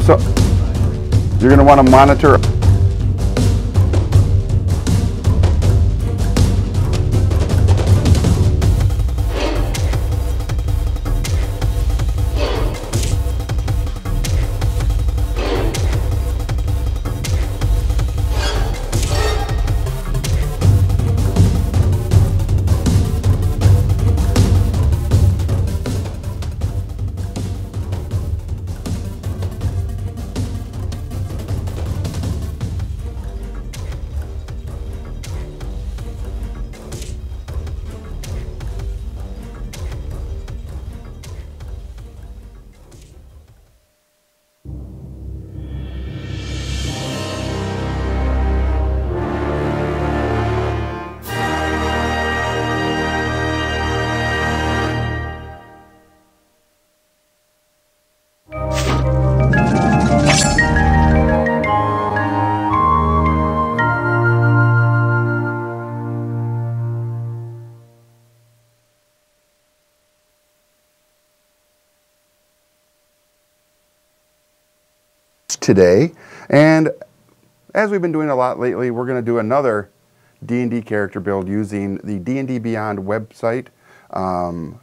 So you're going to want to monitor. Today, and as we've been doing a lot lately, we're going to do another D&D character build using the D&D Beyond website,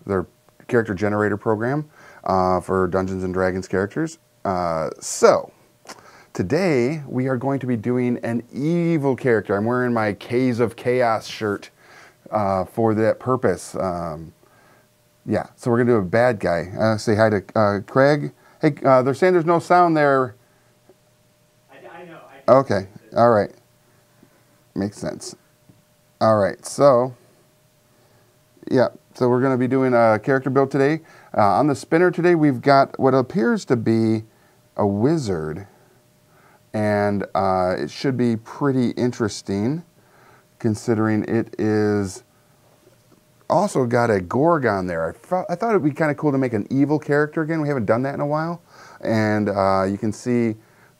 their character generator program for Dungeons and Dragons characters. So today we are going to be doing an evil character. I'm wearing my Caves of Chaos shirt for that purpose. Yeah, so we're going to do a bad guy. Say hi to Craig. Hey, they're saying there's no sound there. Okay, all right. Makes sense. All right, so, yeah, so we're going to be doing a character build today. On the spinner today, we've got what appears to be a wizard, and it should be pretty interesting, considering it is also got a Gorgon there. I thought it would be kind of cool to make an evil character again. We haven't done that in a while, and you can see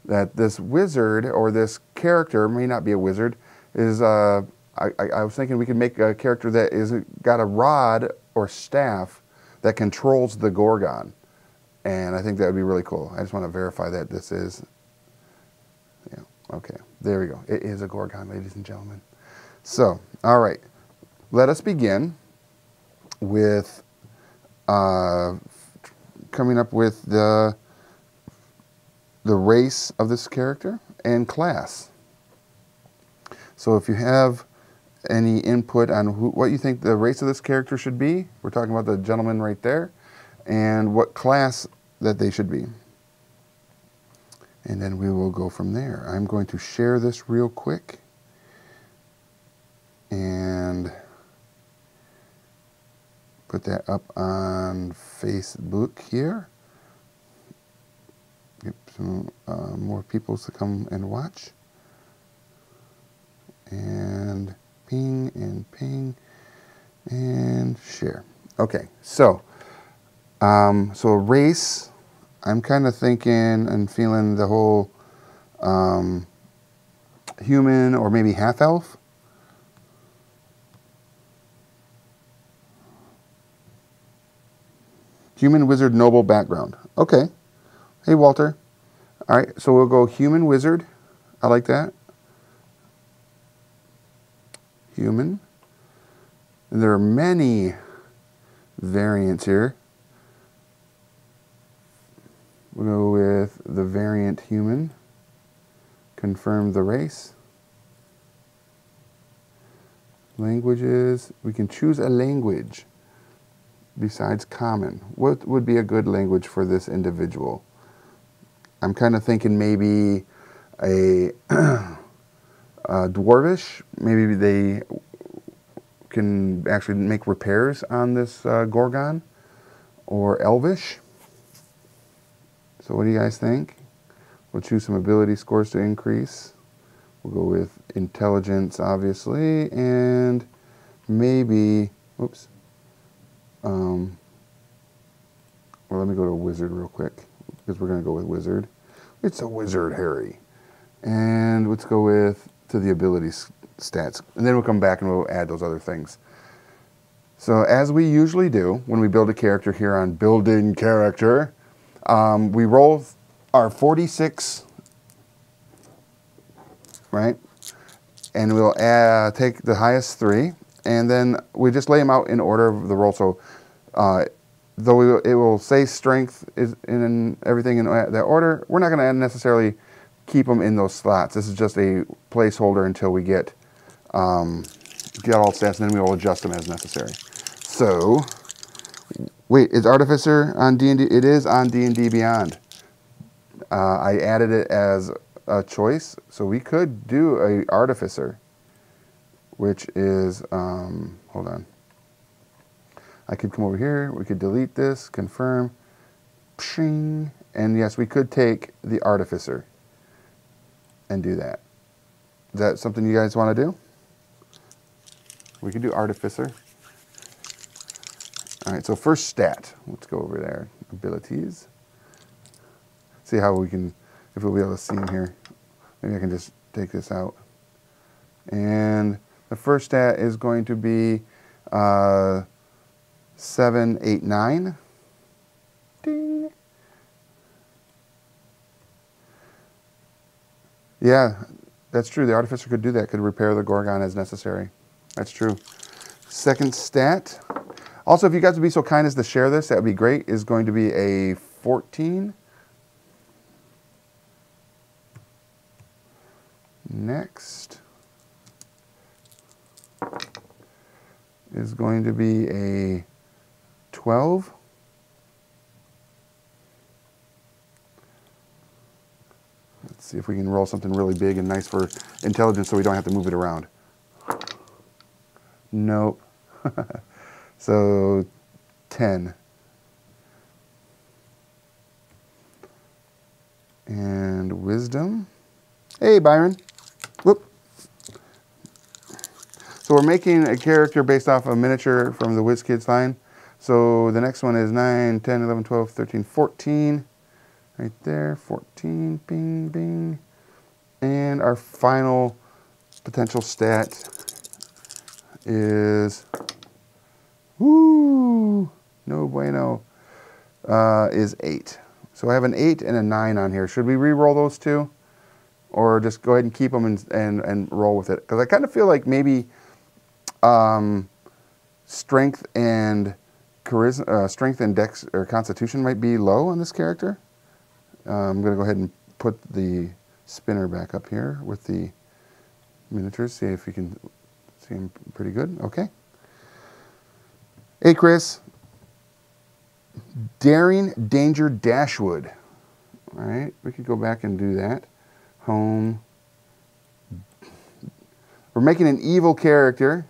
that this wizard, or this character, may not be a wizard, is, I was thinking we could make a character that is got a rod or staff that controls the Gorgon. And I think that would be really cool. I just want to verify that this is, yeah, okay, there we go. It is a Gorgon, ladies and gentlemen. So, all right, let us begin with coming up with the race of this character and class. So if you have any input on what you think the race of this character should be, we're talking about the gentleman right there, and what class that they should be. And then we will go from there. I'm going to share this real quick and put that up on Facebook here. Get some more people to come and watch. And ping and share. Okay, so so race, I'm kind of thinking and feeling the whole human or maybe half-elf. Human, wizard, noble background. Okay. Hey, Walter. All right, so we'll go human, wizard. I like that. Human. And there are many variants here. We'll go with the variant human. Confirm the race. Languages. We can choose a language besides common. What would be a good language for this individual? I'm kind of thinking maybe a dwarvish. Maybe they can actually make repairs on this Gorgon, or elvish. So what do you guys think? We'll choose some ability scores to increase. We'll go with intelligence, obviously, and maybe, oops. Well, let me go to wizard real quick, because we're going to go with wizard. It's a wizard, Harry. And let's go with to the ability stats. And then we'll come back and we'll add those other things. So as we usually do when we build a character here on Building Character, we roll are 46, right? And we'll take the highest 3, and then we just lay them out in order of the roll. So though it will say strength is in everything in that order, we're not going to necessarily keep them in those slots. This is just a placeholder until we get all stats, and then we will adjust them as necessary. So, wait, is Artificer on D&D? It is on D&D Beyond. I added it as a choice, so we could do a Artificer, which is, hold on. I could come over here, we could delete this, confirm, pshing, and yes, we could take the Artificer and do that. Is that something you guys want to do? We could do Artificer. All right, so first stat. Let's go over there. Abilities. See how we can, if we'll be able to see them here. Maybe I can just take this out. And the first stat is going to be 7, 8, 9. Ding. Yeah, that's true. The Artificer could do that, could repair the Gorgon as necessary. That's true. Second stat. Also, if you guys would be so kind as to share this, that would be great, is going to be a 14. Next is going to be a 12. Let's see if we can roll something really big and nice for intelligence so we don't have to move it around. Nope. So 10. And wisdom. Hey, Byron. Whoop. So we're making a character based off a miniature from the WizKids line. So the next one is 9, 10, 11, 12, 13, 14. Right there, 14, bing, bing. And our final potential stat is, woo, no bueno, is 8. So I have an 8 and a 9 on here. Should we re-roll those two? Or just go ahead and keep them and roll with it? Because I kind of feel like maybe strength and charisma, strength and dex or constitution might be low on this character. I'm going to go ahead and put the spinner back up here with the miniatures. See if you can see them pretty good. Okay. Hey, Chris. Daring Danger Dashwood. All right, we could go back and do that. Home. We're making an evil character.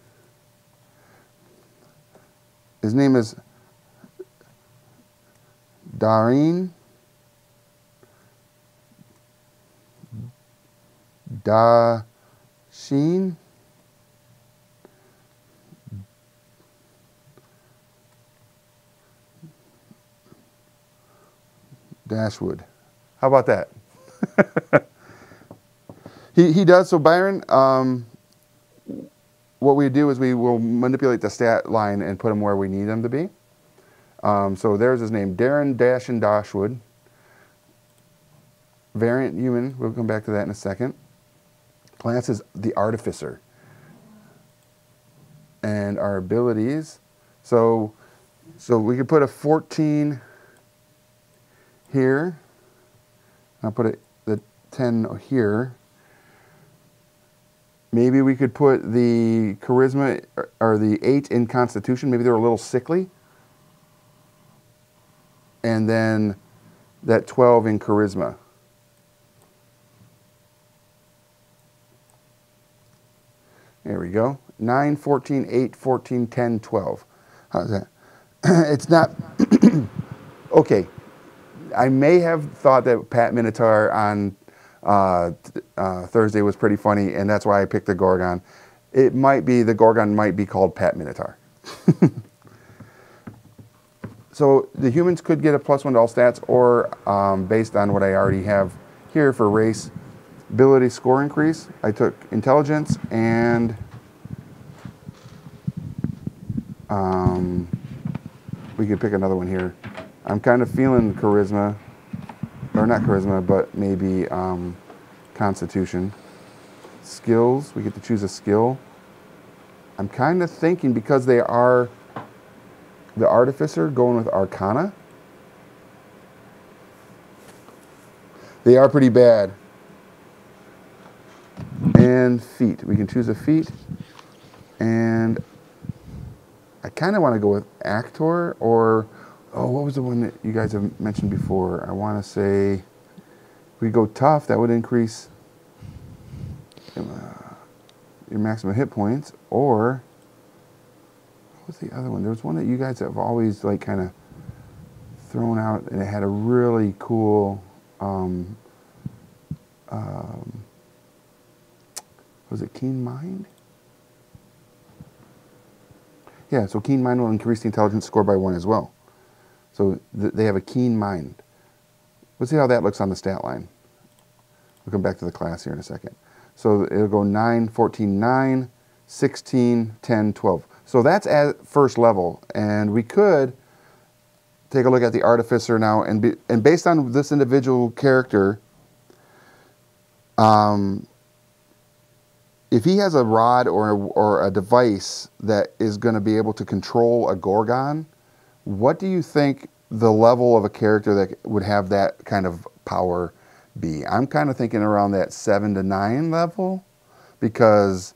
His name is Daring Dashin. Dashwood. How about that? He does. So Byron, what we do is we will manipulate the stat line and put them where we need them to be. So there's his name, Darren Dashin Dashwood. Variant human. We'll come back to that in a second. Class is the Artificer. And our abilities. So we could put a 14 here. I'll put the 10 here. Maybe we could put the charisma or the 8 in constitution. Maybe they're a little sickly. And then that 12 in charisma. There we go. 9, 14, 8, 14, 10, 12. How's that? It's not... Okay. I may have thought that Pat Minotaur on Thursday was pretty funny, and that's why I picked the Gorgon. It might be, the Gorgon might be called Pat Minotaur. So the humans could get a +1 to all stats, or based on what I already have here for race, ability score increase, I took intelligence and we could pick another one here. I'm kind of feeling charisma. or not charisma, but maybe constitution. Skills, we get to choose a skill. I'm kind of thinking, because they are the Artificer, going with Arcana. They are pretty bad. And feat. We can choose a feat. And I kind of want to go with Actor, or, oh, what was the one that you guys have mentioned before? I want to say, if we go tough, that would increase your maximum hit points. Or, what was the other one? There was one that you guys have always like kind of thrown out, and it had a really cool, was it Keen Mind? Yeah, so Keen Mind will increase the intelligence score by 1 as well. So they have a Keen Mind. Let's see how that looks on the stat line. We'll come back to the class here in a second. So it'll go 9, 14, 9, 16, 10, 12. So that's at first level. And we could take a look at the Artificer now, and based on this individual character, if he has a rod or a device that is going to be able to control a Gorgon, what do you think the level of a character that would have that kind of power be? I'm kind of thinking around that 7 to 9 level, because,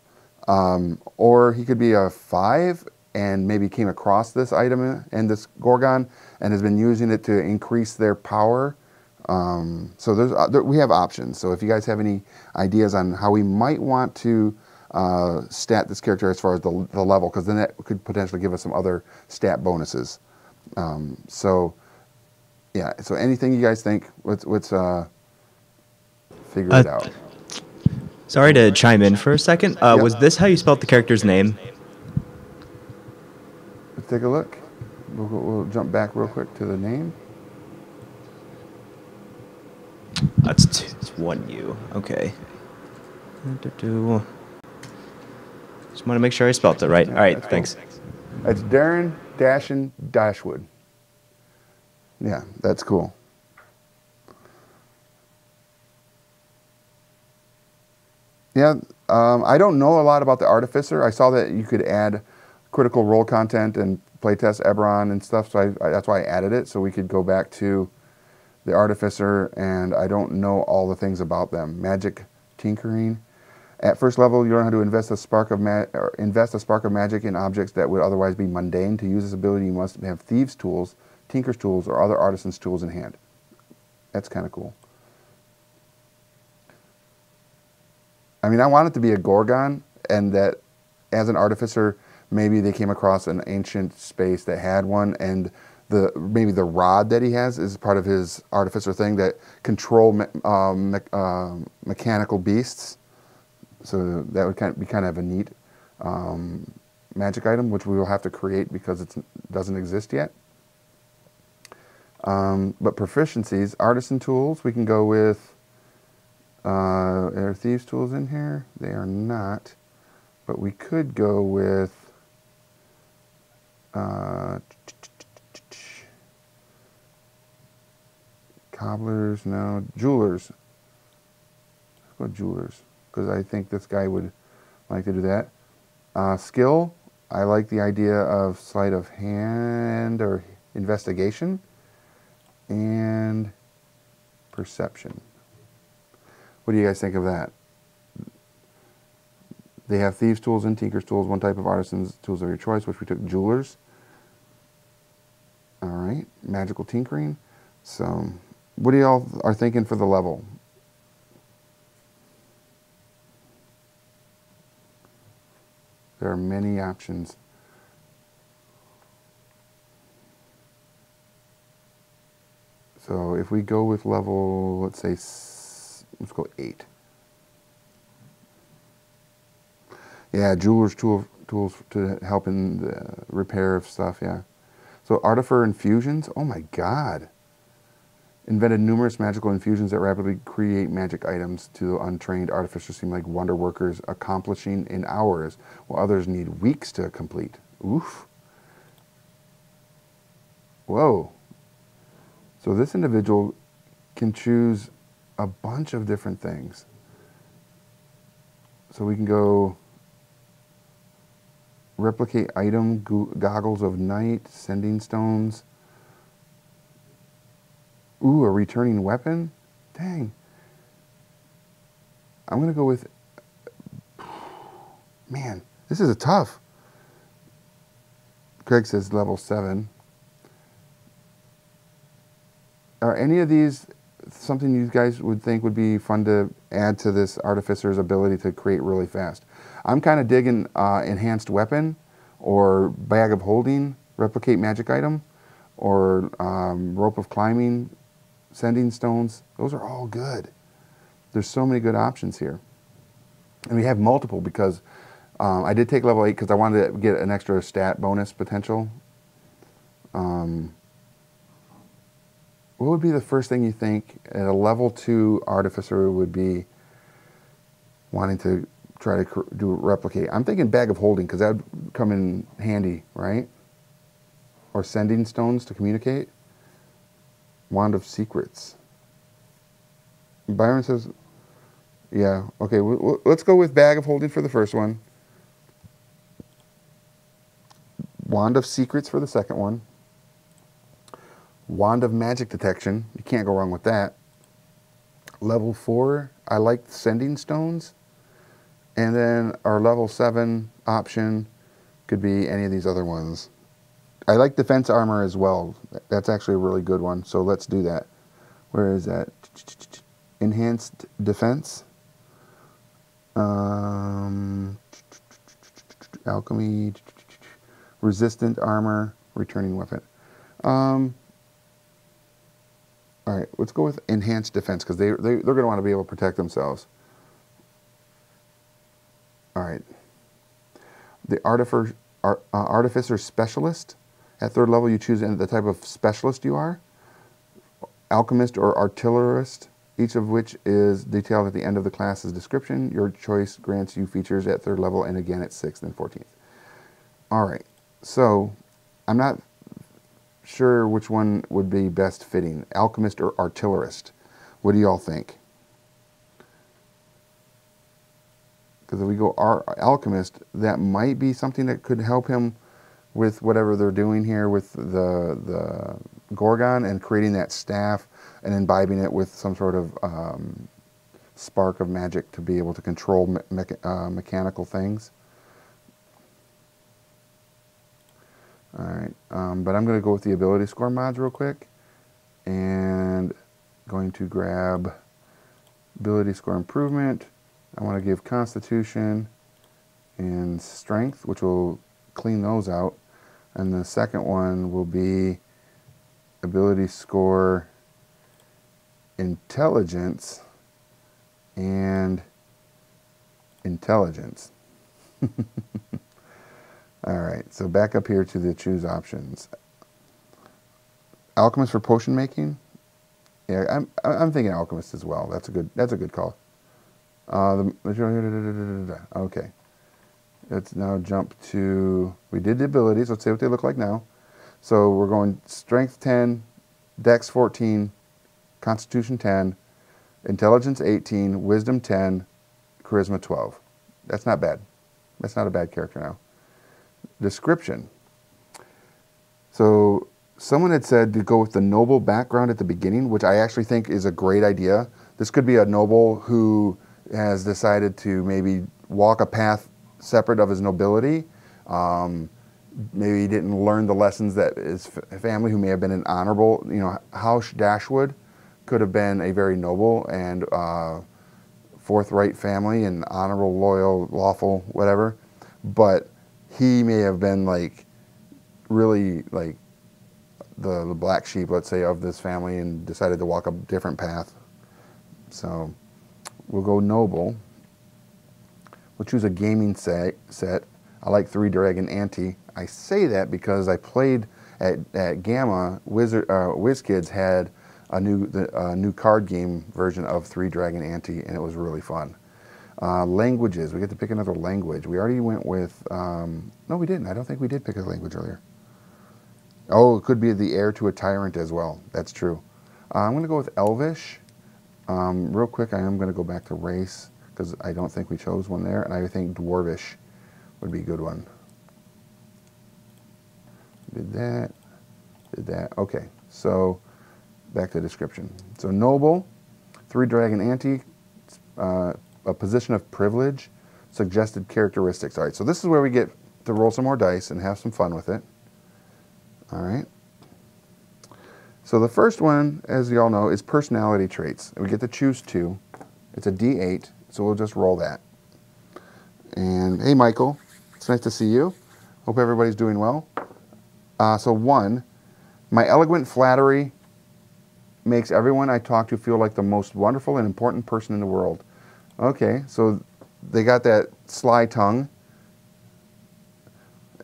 or he could be a 5 and maybe came across this item and this Gorgon and has been using it to increase their power. So we have options. So if you guys have any ideas on how we might want to stat this character as far as the level, because then that could potentially give us some other stat bonuses. So yeah, so anything you guys think, let's figure it out. Sorry to chime in for a second. Was this how you spelled the character's name? Let's take a look. We'll jump back real quick to the name. It's 1U. Okay. Just want to make sure I spelled it right. All right, thanks. It's Darren Dashwood. Yeah, that's cool. Yeah, I don't know a lot about the Artificer. I saw that you could add critical role content and playtest Eberron and stuff, so that's why I added it, so we could go back to the Artificer, and I don't know all the things about them. Magic tinkering. At first level, you learn how to invest a spark of magic in objects that would otherwise be mundane. To use this ability, you must have thieves' tools, tinker's tools, or other artisans' tools in hand. That's kind of cool. I mean, I want it to be a Gorgon, and that as an Artificer, maybe they came across an ancient space that had one, and maybe the rod that he has is part of his Artificer thing that control mechanical beasts. So that would be kind of a neat magic item, which we will have to create because it doesn't exist yet. But proficiencies, artisan tools, we can go with, are thieves' tools in here? They are not, but we could go with, cobblers, no, jewelers. Let's go jewelers, because I think this guy would like to do that. Skill, I like the idea of sleight of hand or investigation, and perception. What do you guys think of that? They have thieves' tools and tinker's tools, one type of artisan's tools of your choice, which we took jewelers. All right, magical tinkering. So, what do y'all are thinking for the level? There are many options. So if we go with level, let's say, let's go 8. Yeah, jeweler's tools to help in the repair of stuff, yeah. So Artificer infusions, oh my god. Invented numerous magical infusions that rapidly create magic items. To untrained artificers seem like wonder workers accomplishing in hours, while others need weeks to complete. Oof. Whoa. So this individual can choose a bunch of different things. So we can go replicate item, goggles of night, sending stones. Ooh, a returning weapon? Dang. I'm going to go with... Man, this is a tough. Craig says level 7. Are any of these something you guys would think would be fun to add to this Artificer's ability to create really fast? I'm kind of digging enhanced weapon or bag of holding, replicate magic item, or rope of climbing, sending stones. Those are all good. There's so many good options here. And we have multiple because I did take level 8 because I wanted to get an extra stat bonus potential. What would be the first thing you think at a level 2 Artificer would be wanting to try to do replicate? I'm thinking bag of holding because that would come in handy, right? Or sending stones to communicate. Wand of secrets. Byron says, yeah, okay, let's go with bag of holding for the first one. Wand of secrets for the second one. Wand of magic detection. You can't go wrong with that. Level 4, I like sending stones. And then our level 7 option could be any of these other ones. I like defense armor as well. That's actually a really good one. So let's do that. Where is that? Enhanced defense. Alchemy. Resistant armor. Returning weapon. All right, let's go with enhanced defense because they're going to want to be able to protect themselves. All right. The Artificer Specialist. At 3rd level, you choose the type of specialist you are. Alchemist or Artillerist, each of which is detailed at the end of the class's description. Your choice grants you features at 3rd level and again at 6th and 14th. All right, so I'm not sure which one would be best fitting, Alchemist or Artillerist. What do y'all think? Because if we go Alchemist, that might be something that could help him with whatever they're doing here with the Gorgon and creating that staff and imbibing it with some sort of spark of magic to be able to control mechanical things. All right, but I'm going to go with the ability score mods real quick and going to grab ability score improvement. I want to give Constitution and Strength, which will clean those out. And the second one will be ability score Intelligence and Intelligence. All right, so back up here to the choose options. Alchemist for potion making. Yeah, I'm thinking Alchemist as well. That's a good call. Okay, let's now jump to, we did the abilities. Let's see what they look like now. So we're going Strength 10, Dex 14, Constitution 10, Intelligence 18, Wisdom 10, Charisma 12. That's not bad. That's not a bad character now. Description. So someone had said to go with the noble background at the beginning, which I actually think is a great idea. This could be a noble who has decided to maybe walk a path separate of his nobility. Maybe he didn't learn the lessons that his family, who may have been an honorable, House Dashwood could have been a very noble and forthright family and honorable, loyal, lawful, whatever. But he may have been really the black sheep, let's say, of this family and decided to walk a different path. So we'll go noble. We'll choose a gaming set. I like 3 Dragon Ante. I say that because I played at Gamma. WizKids had a new card game version of 3 Dragon Ante, and it was really fun. Languages. We get to pick another language. We already went with... no, we didn't. I don't think we did pick a language earlier. Oh, it could be the heir to a tyrant as well. That's true. I'm going to go with Elvish. Real quick, I am going to go back to race because I don't think we chose one there, and I think Dwarvish would be a good one. Did that. Did that. Okay, so back to the description. So noble, 3-dragon ante, a position of privilege, suggested characteristics. All right, so this is where we get to roll some more dice and have some fun with it. All right. So the first one, as you all know, is personality traits. We get to choose 2. It's a D8, so we'll just roll that. And hey, Michael, it's nice to see you. Hope everybody's doing well. So 1, my eloquent flattery makes everyone I talk to feel like the most wonderful and important person in the world. Okay, so they got that sly tongue.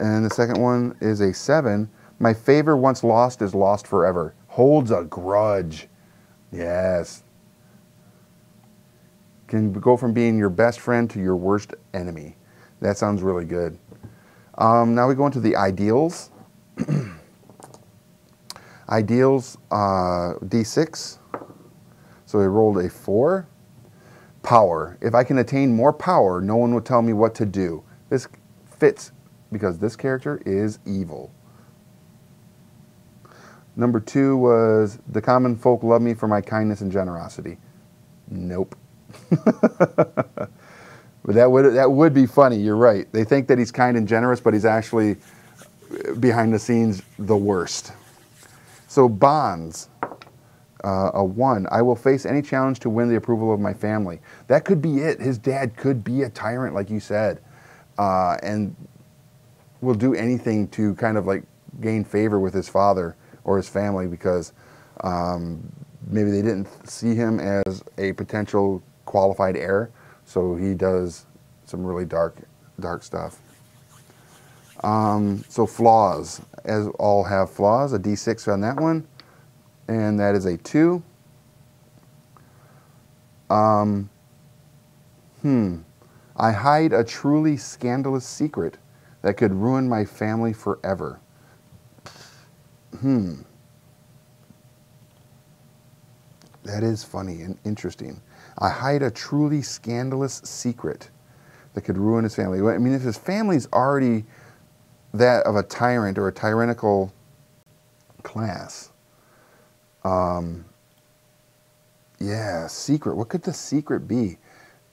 And the second one is a 7. My favor once lost is lost forever. Holds a grudge. Yes. Can go from being your best friend to your worst enemy. That sounds really good. Now we go into the ideals. Ideals, D6. So we rolled a 4. Power. If I can attain more power, no one will tell me what to do. This fits because this character is evil. Number 2 was the common folk love me for my kindness and generosity. Nope. But that would be funny. You're right. They think that he's kind and generous, but he's actually behind the scenes the worst. So bonds. A 1. I will face any challenge to win the approval of my family. That could be it. His dad could be a tyrant, like you said, and will do anything to kind of like gain favor with his father or his family because maybe they didn't see him as a potential qualified heir. So he does some really dark stuff. So flaws, as all have flaws. A D6 on that one. And that is a 2. I hide a truly scandalous secret that could ruin my family forever. That is funny and interesting. I hide a truly scandalous secret that could ruin his family. I mean, if his family's already that of a tyrant or a tyrannical class, yeah, secret. What could the secret be?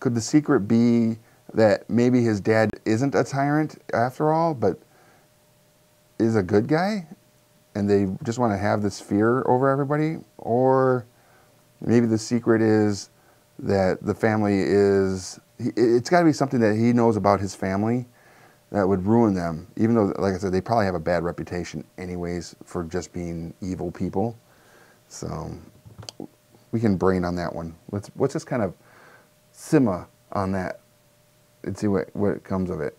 Could the secret be that maybe his dad isn't a tyrant after all, but is a good guy? And they just want to have this fear over everybody? Or maybe the secret is that the family is... It's got to be something that he knows about his family that would ruin them. Even though, like I said, they probably have a bad reputation anyways for just being evil people. So we can brain on that one. Let's just kind of simmer on that and see what comes of it.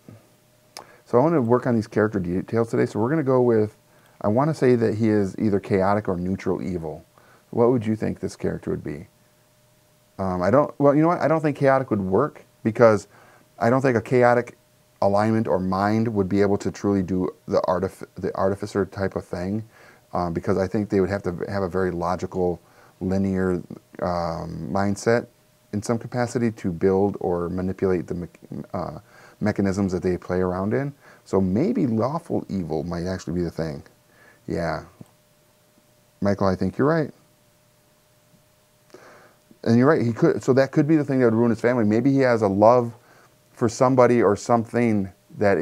So I want to work on these character details today. So we're going to go with, I want to say that he is either chaotic or neutral evil. What would you think this character would be? Well, you know what? I don't think chaotic would work because I don't think a chaotic alignment or mind would be able to truly do the artificer type of thing. Because I think they would have to have a very logical, linear mindset in some capacity to build or manipulate the mechanisms that they play around in. So maybe lawful evil might actually be the thing. Yeah. Michael, I think you're right. And you're right, he could. So that could be the thing that would ruin his family. Maybe he has a love for somebody or something that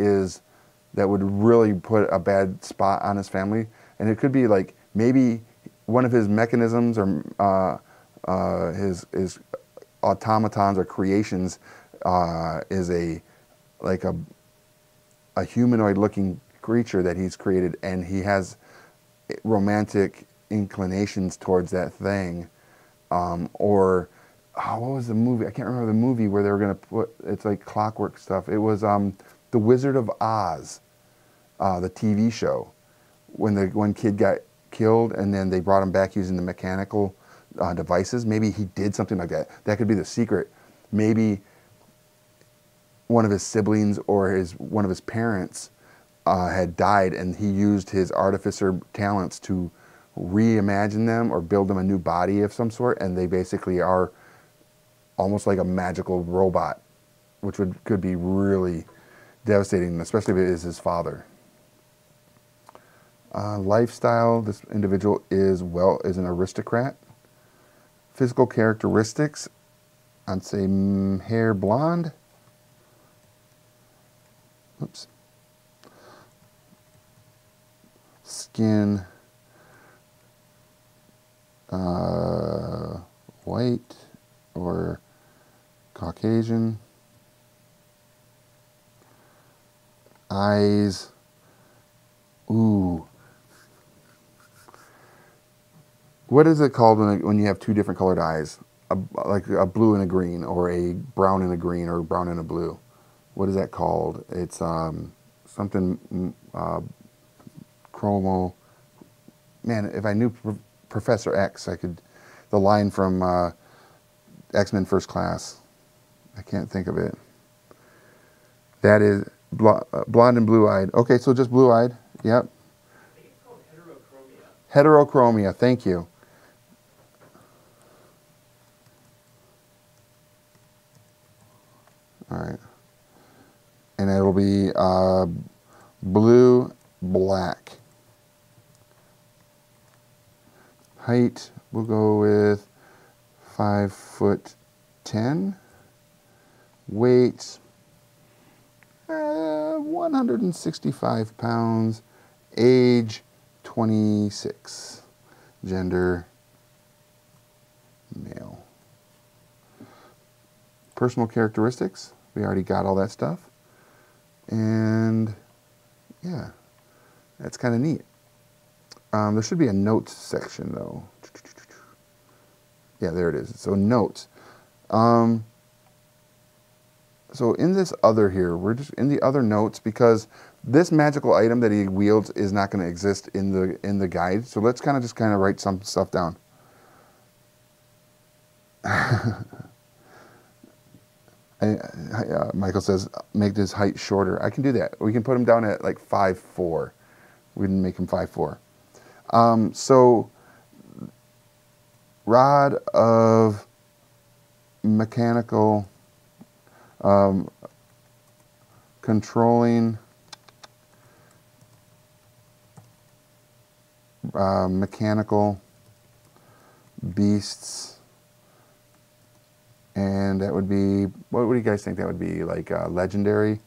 would really put a bad spot on his family. And it could be like maybe one of his mechanisms or his automatons or creations is a humanoid-looking creature that he's created, and he has romantic inclinations towards that thing. Or what was the movie? I can't remember the movie where they were going to put. It's like clockwork stuff. It was The Wizard of Oz, the TV show. When the one kid got killed and then they brought him back using the mechanical devices, maybe he did something like that. That could be the secret. Maybe one of his siblings or one of his parents had died, and he used his artificer talents to reimagine them or build them a new body of some sort, and they basically are almost like a magical robot, which could be really devastating, especially if it is his father. Lifestyle, this individual is an aristocrat. Physical characteristics, I'd say hair blonde. Oops. Skin white or Caucasian. Eyes, ooh. What is it called when you have two different colored eyes? Like a blue and a green, or a brown and a green, or brown and a blue. What is that called? It's something chromo. Man, if I knew Professor X, I could. The line from X-Men First Class. I can't think of it. That is blonde and blue-eyed. Okay, so just blue-eyed. Yep. I think it's called heterochromia. Heterochromia. Thank you. All right. And it'll be blue, black. Height, we'll go with 5'10". Weight, 165 pounds. Age, 26. Gender, male. Personal characteristics, we already got all that stuff. And yeah, that's kind of neat. There should be a notes section though. Yeah, there it is. So notes. So in this other here, we're just in the other notes because this magical item that he wields is not going to exist in the guide. So let's just write some stuff down. Michael says, make his height shorter. I can do that. We can put him down at like 5'4". We can make him 5'4". So, rod of mechanical controlling mechanical beasts, and that would be, what do you guys think that would be, like legendary?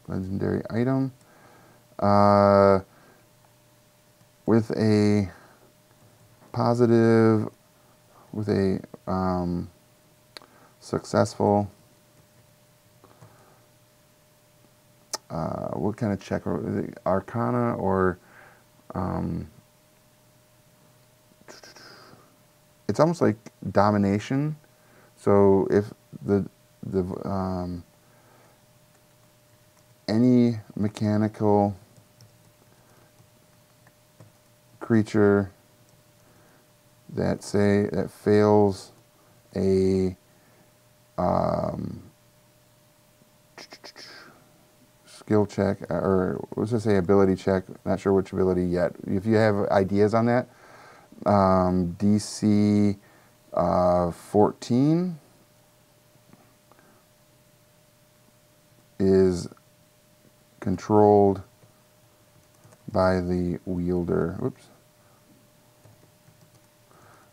Legendary item with a positive, with a successful, what kind of check? Is it Arcana or it's almost like domination. So if any mechanical creature that fails a skill check, or let's just say ability check, not sure which ability yet. If you have ideas on that, DC 14 is controlled by the wielder,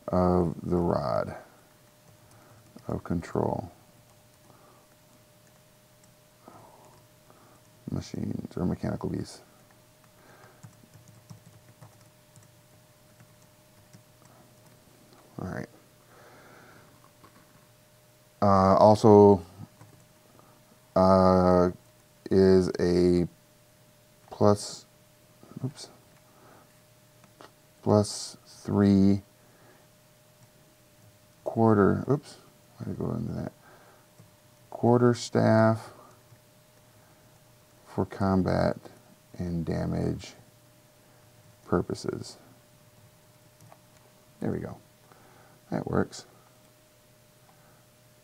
of the rod of control. Machines or mechanical beasts. All right. Also is a +3 quarter. Why did I go into that? Quarter staff for combat and damage purposes. There we go. That works.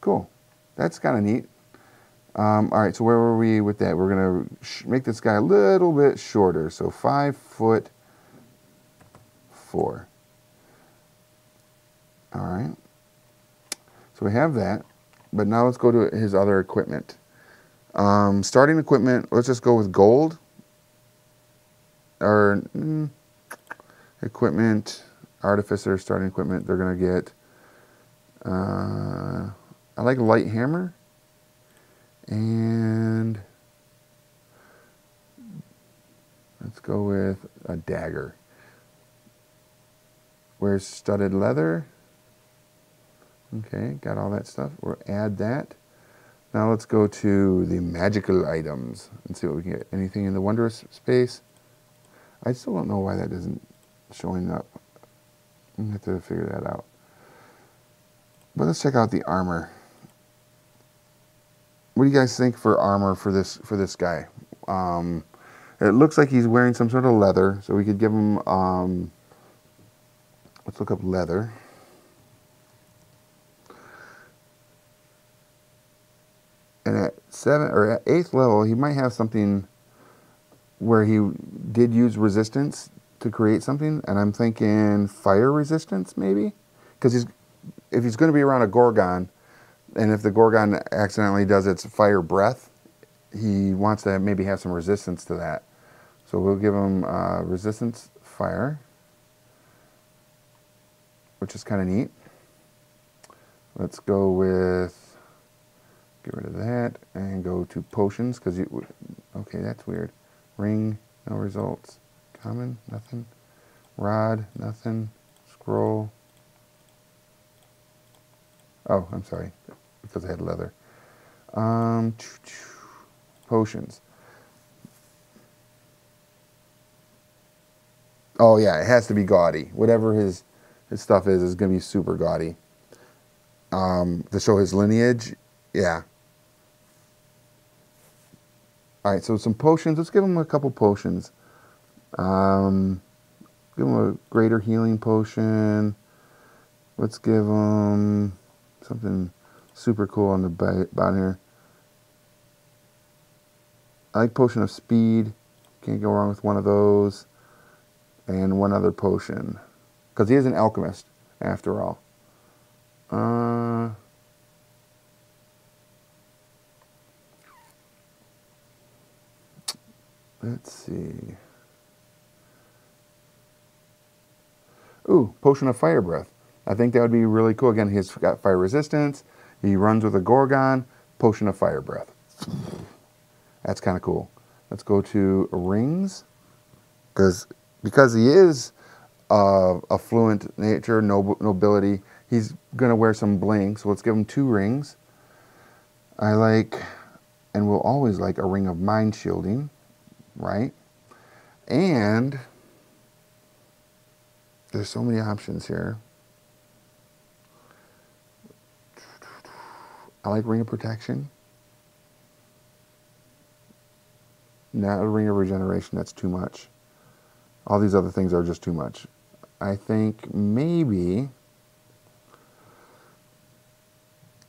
Cool. That's kind of neat. All right, so where were we with that? We're going to make this guy a little bit shorter. So 5'4". All right. So we have that. But now let's go to his other equipment. Starting equipment, let's just go with gold. Or equipment, Artificer, starting equipment, they're going to get, I like light hammer. And let's go with a dagger. Where's studded leather? Okay, got all that stuff. We'll add that. Now let's go to the magical items and see what we can get. Anything in the wondrous space? I still don't know why that isn't showing up. I'm gonna have to figure that out. But let's check out the armor. What do you guys think for armor for this guy? It looks like he's wearing some sort of leather, so we could give him. Let's look up leather. And at 7th or at 8th level, he might have something where he did use resistance to create something, and I'm thinking fire resistance maybe, because if he's going to be around a Gorgon, and if the Gorgon accidentally does its fire breath, he wants to maybe have some resistance to that. So we'll give him resistance fire, which is kind of neat. Let's go with, get rid of that, and go to potions, because okay, that's weird. Ring, no results. Common, nothing. Rod, nothing. Scroll. Oh, I'm sorry, because I had leather. Potions. Oh yeah, it has to be gaudy. Whatever his stuff is going to be super gaudy. To show his lineage, yeah. All right, so some potions. Let's give him a couple potions. Give him a greater healing potion. Let's give him something super cool on the bottom here. I like potion of speed. Can't go wrong with one of those. And one other potion, because he is an alchemist after all. Let's see. Ooh, potion of fire breath. I think that would be really cool. Again, he's got fire resistance. He runs with a Gorgon. Potion of fire breath. That's kind of cool. Let's go to rings, because he is a fluent nature, nobility. He's gonna wear some bling. So let's give him 2 rings. I like, and will always like, a ring of mind shielding, right? And there's so many options here. I like ring of protection. Not a ring of regeneration, that's too much. All these other things are just too much. I think maybe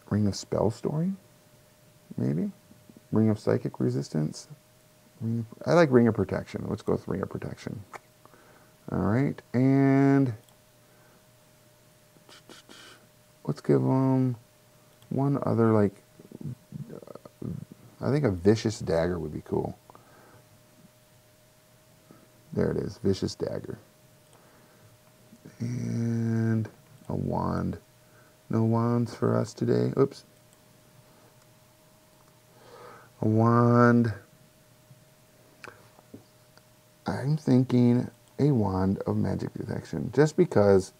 ring of spell storing, maybe. Ring of psychic resistance. I like ring of protection. Let's go with ring of protection. All right, and let's give them one other, like, I think a vicious dagger would be cool. There it is, vicious dagger. And a wand. No wands for us today. Oops. A wand. I'm thinking a wand of magic detection, just because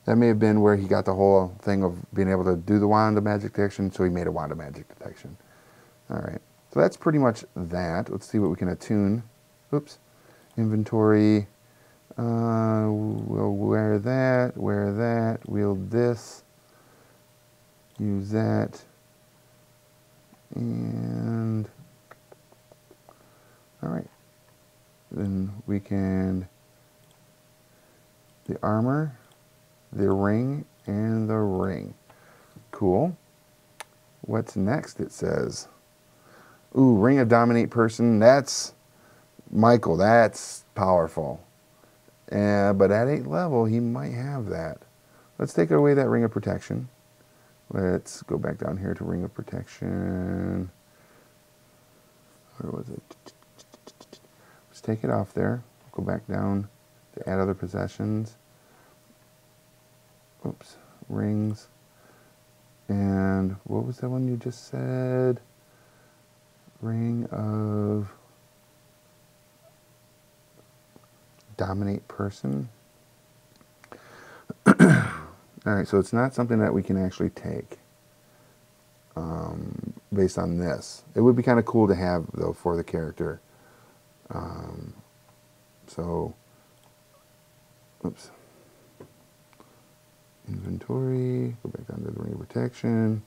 that may have been where he got the whole thing of being able to do the wand of magic detection, so he made a wand of magic detection. All right, so that's pretty much that. Let's see what we can attune. Oops. Inventory. We'll wear that, wield this, use that, and all right. Then we can, the armor, the ring, and the ring. Cool. What's next, it says. Ooh, Ring of Dominate Person. That's Michael. That's powerful. But at 8th level, he might have that. Let's take away that Ring of Protection. Let's go back down here to Ring of Protection. Where was it? Let's take it off there. Go back down to add other possessions. Oops. Rings. And what was that one you just said? Ring of Dominate Person. Alright, so it's not something that we can actually take based on this. It would be kind of cool to have, though, for the character. So, oops. Inventory, go back down to the Ring of Protection.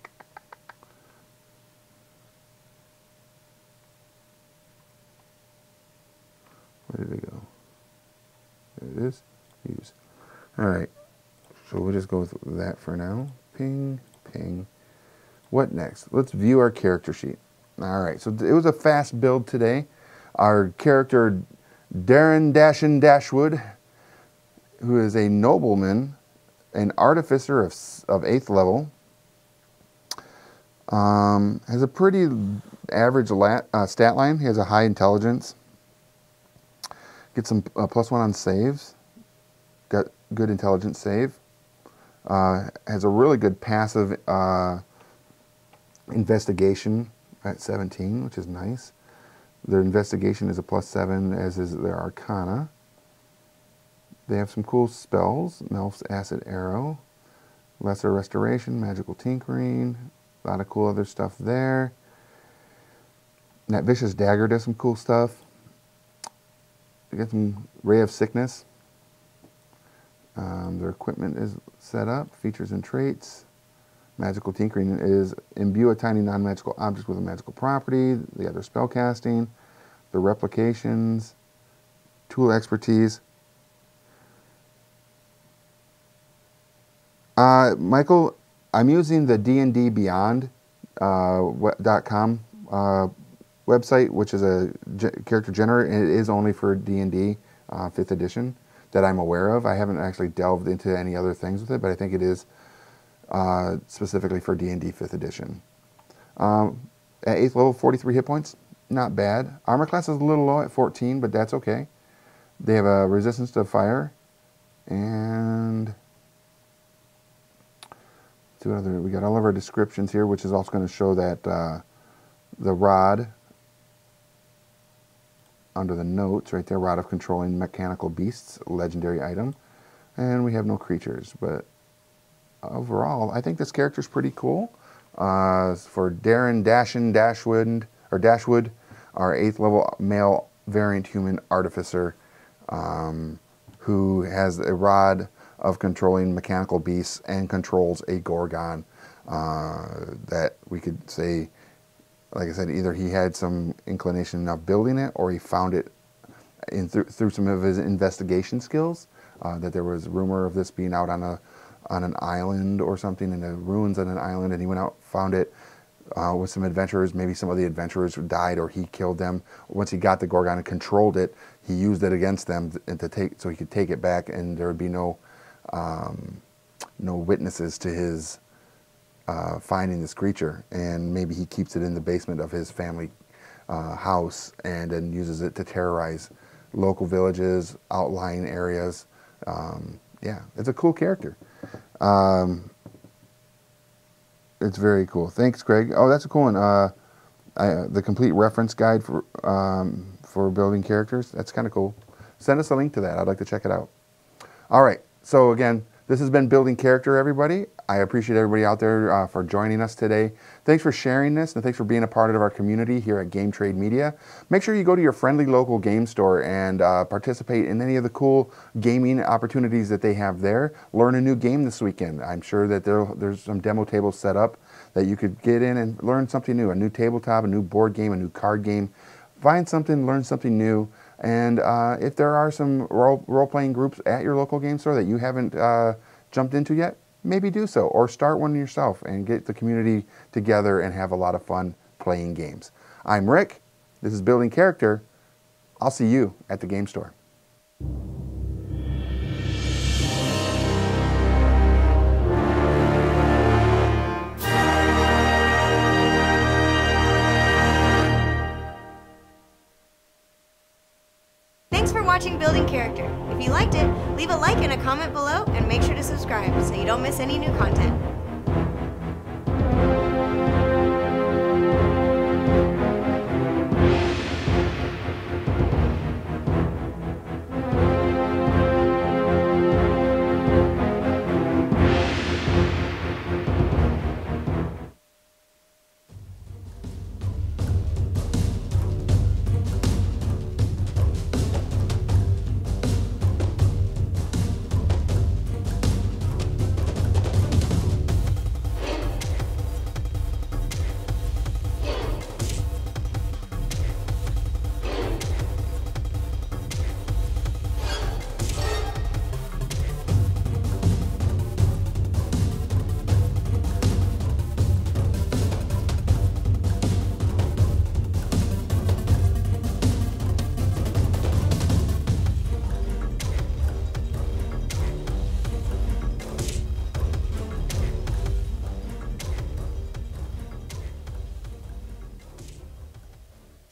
Where did it go? There it is. Use. Alright. So we'll just go with that for now. Ping, ping. What next? Let's view our character sheet. Alright, so it was a fast build today. Our character, Darren Dashin Dashwood, who is a nobleman, an artificer of 8th level, has a pretty average stat line. He has a high intelligence. Gets some +1 on saves. Got good intelligence save. Has a really good passive investigation at 17, which is nice. Their investigation is a +7, as is their arcana. They have some cool spells. Melf's Acid Arrow, Lesser Restoration, Magical Tinkering, a lot of cool other stuff there. That Vicious Dagger does some cool stuff. They get some Ray of Sickness. Their equipment is set up, features and traits. Magical Tinkering is imbue a tiny non-magical object with a magical property. The other spellcasting, the replications, tool expertise. Michael, I'm using the D&D Beyond .com website, which is a character generator, and it is only for D&D 5th edition that I'm aware of. I haven't actually delved into any other things with it, but I think it is specifically for D&D 5th edition. At 8th level, 43 hit points, not bad. Armor class is a little low at 14, but that's okay. They have a resistance to fire, and we got all of our descriptions here, which is also going to show that the rod, under the notes right there, Rod of Controlling Mechanical Beasts, legendary item. And we have no creatures, but overall, I think this character is pretty cool. For Darren Dashwood, our 8th level male variant human artificer, who has a Rod of Controlling Mechanical Beasts and controls a Gorgon, that we could say, like I said, either he had some inclination of building it, or he found it through some of his investigation skills. That there was rumor of this being out on an island or something, in the ruins on an island, and he went out, found it with some adventurers. Maybe some of the adventurers died, or he killed them. Once he got the Gorgon and controlled it, he used it against them so he could take it back, and there would be no witnesses to his finding this creature. And maybe he keeps it in the basement of his family house, and then uses it to terrorize local villages, outlying areas. Yeah, it's a cool character. It's very cool. Thanks, Craig. Oh, that's a cool one. The complete reference guide for building characters. That's kind of cool. Send us a link to that. I'd like to check it out. All right. So again, this has been Building Character, everybody. I appreciate everybody out there for joining us today. Thanks for sharing this, and thanks for being a part of our community here at Game Trade Media. Make sure you go to your friendly local game store and participate in any of the cool gaming opportunities that they have there. Learn a new game this weekend. I'm sure that there's some demo tables set up that you could get in and learn something new, a new tabletop, a new board game, a new card game. Find something, learn something new. And if there are some role-playing groups at your local game store that you haven't jumped into yet, maybe do so, or start one yourself and get the community together and have a lot of fun playing games. I'm Rick. This is Building Character. I'll see you at the game store. Thanks for watching Building Character. If you liked it, leave a like and a comment below, and make sure to subscribe so you don't miss any new content.